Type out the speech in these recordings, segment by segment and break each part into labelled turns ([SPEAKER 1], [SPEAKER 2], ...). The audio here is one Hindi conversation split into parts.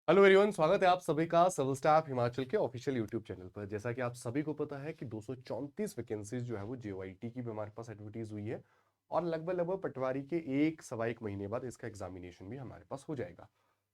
[SPEAKER 1] हेलो एवरीवन, स्वागत है आप सभी का सिविल स्टाफ हिमाचल के ऑफिशियल यूट्यूब चैनल पर। जैसा कि आप सभी को पता है कि 234 वैकेंसीज जो है वो जेओआईटी की भी हमारे पास एडवर्टीज हुई है और लगभग लगभग पटवारी के एक सवा एक महीने बाद इसका एग्जामिनेशन भी हमारे पास हो जाएगा।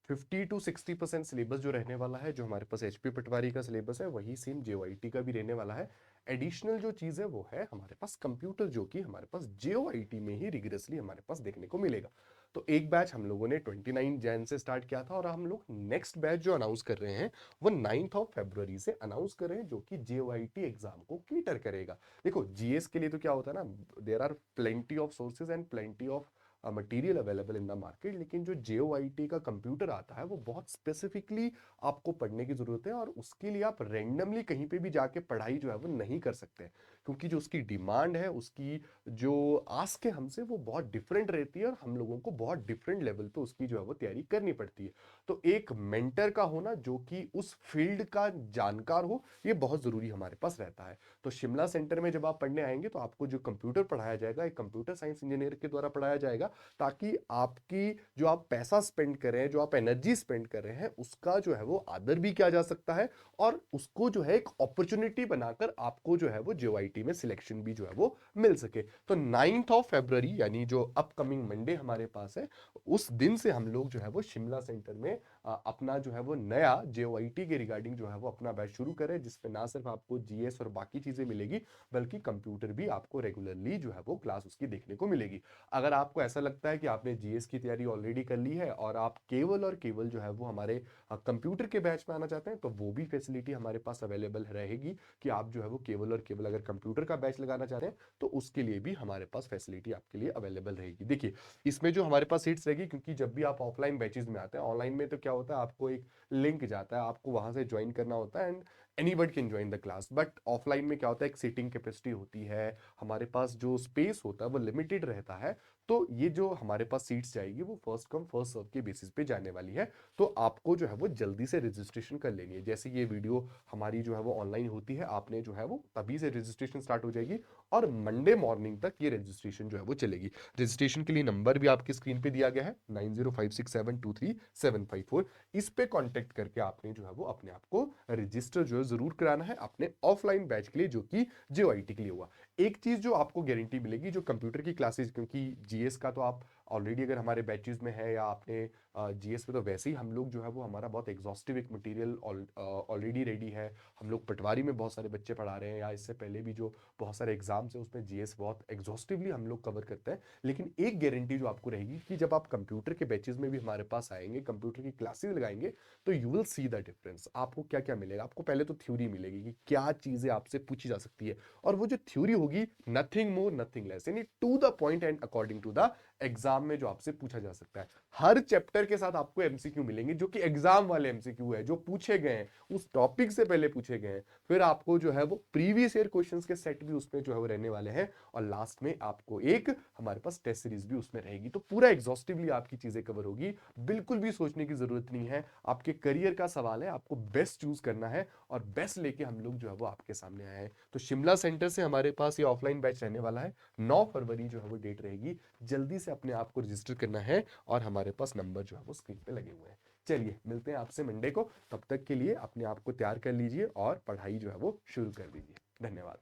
[SPEAKER 1] 50 to 60% सिलेबस जो रहने वाला है, जो हमारे पास एचपी पटवारी का सिलेबस है, वही सेम जेओआईटी का भी रहने वाला है। एडिशनल जो चीज़ है वो है हमारे पास कंप्यूटर, जो कि हमारे पास जेओआईटी में ही रिगरसली हमारे पास देखने को मिलेगा। तो एक बैच हम लोगों ने 29 जैन से स्टार्ट किया था और हम लोग नेक्स्ट बैच जो अनाउंस कर रहे हैं वो 9 फरवरी से अनाउंस कर रहे हैं, जो कि जेओआईटी एग्जाम को कैटर करेगा। देखो, जीएस के लिए तो क्या होता है ना, there are plenty of sources and plenty of material available in the market, लेकिन जो जेओआईटी का कंप्यूटर आता है वो बहुत स्पेसिफिकली आपको पढ़ने की जरूरत है और उसके लिए आप रैंडमली कहीं पे भी जाके पढ़ाई जो है वो नहीं कर सकते, क्योंकि जो उसकी डिमांड है, उसकी जो आस्क है हमसे, वो बहुत डिफरेंट रहती है और हम लोगों को बहुत डिफरेंट लेवल पे उसकी जो है वो तैयारी करनी पड़ती है। तो एक मेंटर का होना जो कि उस फील्ड का जानकार हो, ये बहुत जरूरी हमारे पास रहता है। तो शिमला सेंटर में जब आप पढ़ने आएंगे तो आपको जो कंप्यूटर पढ़ाया जाएगा, एक कंप्यूटर साइंस इंजीनियर के द्वारा पढ़ाया जाएगा, ताकि आपकी जो आप पैसा स्पेंड कर रहे हैं, जो आप एनर्जी स्पेंड कर रहे हैं, उसका जो है वो आदर भी किया जा सकता है और उसको जो है एक अपॉर्चुनिटी बनाकर आपको जो है वो जेओआईटी में सिलेक्शन भी जो है वो मिल सके। तो 9 फरवरी यानी जो अपकमिंग मंडे हमारे पास है, उस दिन से हम लोग जो है वो शिमला सेंटर में अपना जो है वो नया जेओआईटी के रिगार्डिंग जो है वो अपना बैच शुरू करें, जिसपे ना सिर्फ आपको जीएस और बाकी चीजें मिलेगी, बल्कि कंप्यूटर भी आपको रेगुलरली जो है वो क्लास उसकी देखने को मिलेगी। अगर आपको ऐसा लगता है कि आपने जीएस की तैयारी ऑलरेडी कर ली है और आप केवल और केवल जो है वो हमारे कंप्यूटर के बैच में आना चाहते हैं, तो वो भी फैसिलिटी हमारे पास अवेलेबल रहेगी कि आप जो है वो केवल और केवल अगर कंप्यूटर का बैच लगाना चाहते हैं तो उसके लिए भी हमारे पास फैसिलिटी आपके लिए अवेलेबल रहेगी। देखिए, इसमें जो हमारे पास सीट्स रहेगी, क्योंकि जब भी आप ऑफलाइन बैचेस में आते हैं, ऑनलाइन में तो क्या होता है, आपको एक लिंक जाता है, आपको वहां से ज्वाइन करना होता है and anybody can join the class. But offline में क्या होता है, एक सीटिंग कैपेसिटी होती है, हमारे पास जो स्पेस होता है वो लिमिटेड रहता है। तो ये जो हमारे पास सीट्स जाएगी वो फर्स्ट कम फर्स्ट सर्व के बेसिस पे जाने वाली है। तो आपको जो है वो जल्दी से रजिस्ट्रेशन कर लेनी है। जैसे ये वीडियो हमारी जो है वो ऑनलाइन होती है, आपने जो है वो तभी से रजिस्ट्रेशन स्टार्ट हो जाएगी और मंडे मॉर्निंग तक ये रजिस्ट्रेशन जो है वो चलेगी। रजिस्ट्रेशन के लिए नंबर भी आपकी स्क्रीन पे दिया गया है, 9056723754। इस पे कांटेक्ट करके आपने जो है वो अपने आप को रजिस्टर जो है जरूर कराना है अपने ऑफलाइन बैच के लिए, जो कि जेओआईटी के लिए हुआ। एक चीज जो आपको गारंटी मिलेगी, जो कंप्यूटर की क्लासेस, क्योंकि जीएस का तो आप ऑलरेडी अगर हमारे बैचेस में है या आपने जीएस में, तो वैसे ही हम लोग जो है वो हमारा बहुत एग्जॉस्टिव एक मटेरियल ऑलरेडी रेडी है। हम लोग पटवारी में बहुत सारे बच्चे पढ़ा रहे हैं, या इससे पहले भी जो बहुत सारे एग्जाम्स हैं उसमें जीएस बहुत एग्जॉस्टिवली हम लोग कवर करते हैं। लेकिन एक गारंटी जो आपको रहेगी कि जब आप कंप्यूटर के बैचेस में भी हमारे पास आएंगे, कंप्यूटर की क्लासेस लगाएंगे, तो you will see the difference. आपको क्या क्या मिलेगा, आपको पहले तो थ्योरी मिलेगी कि क्या चीजें आपसे पूछी जा सकती है, और वो जो थ्योरी होगी नथिंग मोर नथिंग लेस, यानी to the point and according to the exam में जो आपसे पूछा जा सकता है। हर चैप्टर के साथ आपको एमसीक्यू मिलेंगे, जो कि एग्जाम वाले एमसीक्यू है, जो पूछे गए हैं, उस टॉपिक से पहले पूछे गए हैं। फिर आपको जो है वो प्रीवियस ईयर क्वेश्चंस के सेट भी उसमें जो है वो रहने वाले हैं, और लास्ट में आपको एक हमारे पास टेस्ट सीरीज भी उसमें रहेगी। तो पूरा एग्जॉस्टिवली आपकी चीजें कवर होगी, बिल्कुल भी सोचने की जरूरत नहीं है। आपके करियर का सवाल है, आपको बेस्ट चूज करना है और बेस्ट लेके हम लोग जो है वो आपके सामने आए हैं। तो शिमला सेंटर से हमारे पास ये ऑफलाइन बैच रहने वाला है, 9 फरवरी जो है वो डेट रहेगी। जल्दी से अपने आप को रजिस्टर करना है और हमारे पास नंबर जो है वो स्क्रीन पे लगे हुए हैं। चलिए, मिलते हैं आपसे मंडे को। तब तक के लिए अपने आप को तैयार कर लीजिए और पढ़ाई जो है वो शुरू कर दीजिए। धन्यवाद।